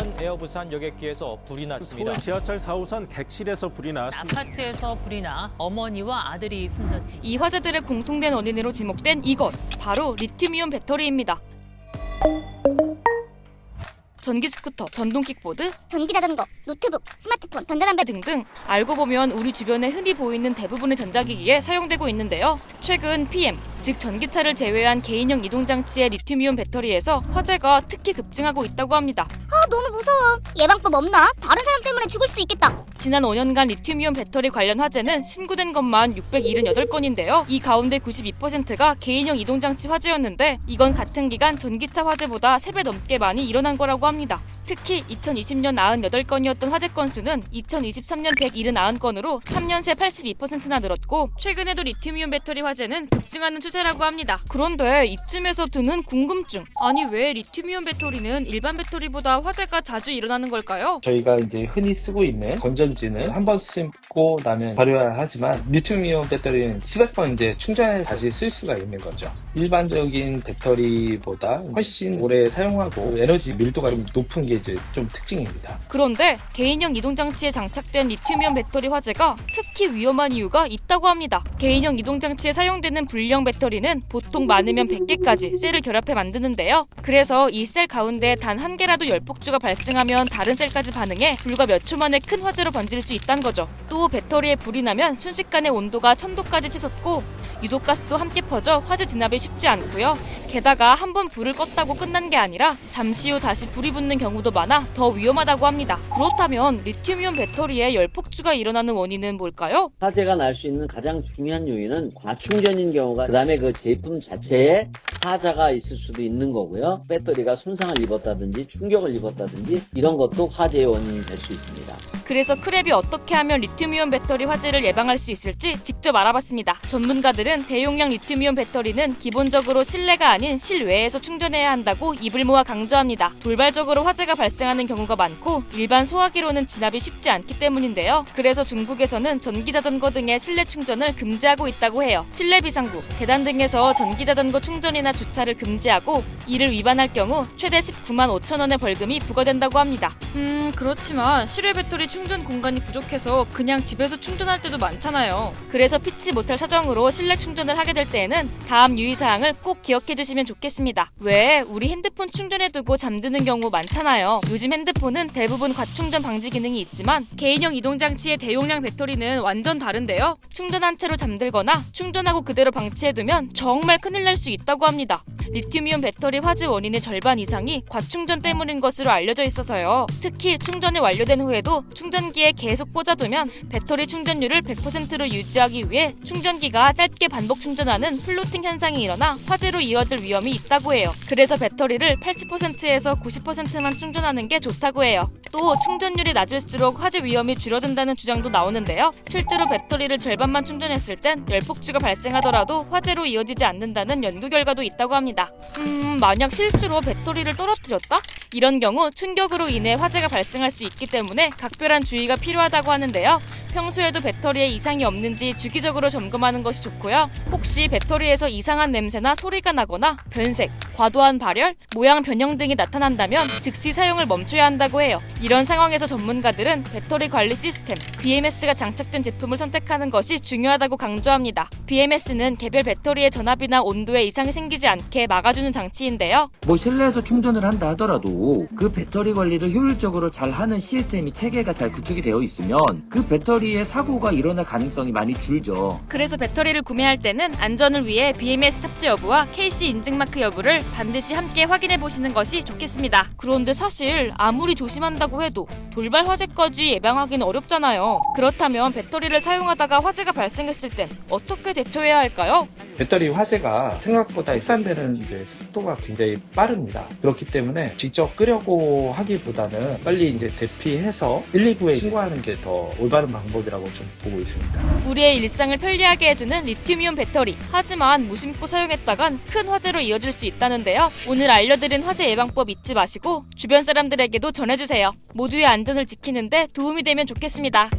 부산 에어부산 여객기에서 불이 났습니다. 서울 지하철 4호선 객실에서 불이 났습니다. 아파트에서 불이 나 어머니와 아들이 숨졌습니다. 이 화재들의 공통된 원인으로 지목된 이것, 바로 리튬이온 배터리입니다. 전기 스쿠터, 전동 킥보드, 전기 자전거, 노트북, 스마트폰, 전자담배 등등 알고 보면 우리 주변에 흔히 보이는 대부분의 전자기기에 사용되고 있는데요. 최근 PM, 즉 전기차를 제외한 개인형 이동장치의 리튬이온 배터리에서 화재가 특히 급증하고 있다고 합니다. 너무 무서워. 예방법 없나? 다른 사람 때문에 죽을 수도 있겠다. 지난 5년간 리튬이온 배터리 관련 화재는 신고된 것만 678건인데요. 이 가운데 92%가 개인형 이동장치 화재였는데 이건 같은 기간 전기차 화재보다 3배 넘게 많이 일어난 거라고 합니다. 특히 2020년 98건이었던 화재 건수는 2023년 179건으로 3년 새 82%나 늘었고 최근에도 리튬이온 배터리 화재는 급증하는 추세라고 합니다. 그런데 이쯤에서 드는 궁금증. 아니 왜 리튬이온 배터리는 일반 배터리보다 화재가 자주 일어나는 걸까요? 저희가 이제 흔히 쓰고 있는 건전지는 한 번 쓰고 나면 버려야 하지만 리튬이온 배터리는 수백 번 이제 충전해 다시 쓸 수가 있는 거죠. 일반적인 배터리보다 훨씬 오래 사용하고 에너지 밀도가 좀 높은 게 이제 좀 특징입니다. 그런데 개인형 이동장치에 장착된 리튬이온 배터리 화재가 특히 위험한 이유가 있다고 합니다. 개인형 이동장치에 사용되는 불량 배터리는 보통 많으면 100개까지 셀을 결합해 만드는데요. 그래서 이 셀 가운데 단 한 개라도 열폭주가 발생하면 다른 셀까지 반응해 불과 몇 초 만에 큰 화재로 번질 수 있다는 거죠. 또 배터리에 불이 나면 순식간에 온도가 1000도까지 치솟고 유독가스도 함께 퍼져 화재 진압이 쉽지 않고요. 게다가 한 번 불을 껐다고 끝난 게 아니라 잠시 후 다시 불이 붙는 경우도 많아 더 위험하다고 합니다. 그렇다면 리튬이온 배터리에 열폭주가 일어나는 원인은 뭘까요? 화재가 날 수 있는 가장 중요한 요인은 과충전인 경우가 그다음에 그 제품 자체에 하자가 있을 수도 있는 거고요. 배터리가 손상을 입었다든지 충격을 입었다든지 이런 것도 화재의 원인이 될 수 있습니다. 그래서 크랩이 어떻게 하면 리튬이온 배터리 화재를 예방할 수 있을지 직접 알아봤습니다. 전문가들은 대용량 리튬이온 배터리는 기본적으로 실내가 아닌 실외에서 충전해야 한다고 입을 모아 강조합니다. 돌발적으로 화재가 발생하는 경우가 많고 일반 소화기로는 진압이 쉽지 않기 때문인데요. 그래서 중국에서는 전기자전거 등의 실내 충전을 금지하고 있다고 해요. 실내 비상구, 계단 등에서 전기자전거 충전이나 주차를 금지하고 이를 위반할 경우 최대 19만 5천 원의 벌금이 부과된다고 합니다. 그렇지만 실외 배터리 충전 공간이 부족해서 그냥 집에서 충전할 때도 많잖아요. 그래서 피치 못할 사정으로 실내 충전을 하게 될 때에는 다음 유의사항을 꼭 기억해 주시면 좋겠습니다. 왜 우리 핸드폰 충전해두고 잠드는 경우 많잖아요. 요즘 핸드폰은 대부분 과충전 방지 기능이 있지만 개인형 이동장치의 대용량 배터리는 완전 다른데요. 충전한 채로 잠들거나 충전하고 그대로 방치해두면 정말 큰일 날 수 있다고 합니다. 리튬이온 배터리 화재 원인의 절반 이상이 과충전 때문인 것으로 알려져 있어서요. 특히 충전이 완료된 후에도 충전기에 계속 꽂아두면 배터리 충전율을 100%로 유지하기 위해 충전기가 짧게 반복 충전하는 플로팅 현상이 일어나 화재로 이어질 위험이 있다고 해요. 그래서 배터리를 80%에서 90%만 충전하는 게 좋다고 해요. 또 충전율이 낮을수록 화재 위험이 줄어든다는 주장도 나오는데요. 실제로 배터리를 절반만 충전했을 땐 열폭주가 발생하더라도 화재로 이어지지 않는다는 연구 결과도 있다고 합니다. 만약 실수로 배터리를 떨어뜨렸다? 이런 경우 충격으로 인해 화재가 발생할 수 있기 때문에 각별한 주의가 필요하다고 하는데요. 평소에도 배터리에 이상이 없는지 주기적으로 점검하는 것이 좋고요. 혹시 배터리에서 이상한 냄새나 소리가 나거나 변색, 과도한 발열, 모양 변형 등이 나타난다면 즉시 사용을 멈춰야 한다고 해요. 이런 상황에서 전문가들은 배터리 관리 시스템, BMS가 장착된 제품을 선택하는 것이 중요하다고 강조합니다. BMS는 개별 배터리의 전압이나 온도에 이상이 생기지 않게 막아주는 장치인데요. 실내에서 충전을 한다 하더라도 그 배터리 관리를 효율적으로 잘 하는 시스템이 체계가 잘 구축이 되어 있으면 그 배터리에 사고가 일어날 가능성이 많이 줄죠. 그래서 배터리를 구매할 때는 안전을 위해 BMS 탑재 여부와 KC 인증 마크 여부를 반드시 함께 확인해 보시는 것이 좋겠습니다. 그런데 사실 아무리 조심한다고 해도 돌발 화재까지 예방하기는 어렵잖아요. 그렇다면 배터리를 사용하다가 화재가 발생했을 땐 어떻게 대처해야 할까요? 배터리 화재가 생각보다 확산되는 이제 속도가 굉장히 빠릅니다. 그렇기 때문에 직접 끄려고 하기보다는 빨리 이제 대피해서 119에 신고하는 게 더 올바른 방법이라고 좀 보고 있습니다. 우리의 일상을 편리하게 해주는 리튬이온 배터리. 하지만 무심코 사용했다간 큰 화재로 이어질 수 있다는데요. 오늘 알려드린 화재 예방법 잊지 마시고 주변 사람들에게도 전해주세요. 모두의 안전을 지키는데 도움이 되면 좋겠습니다.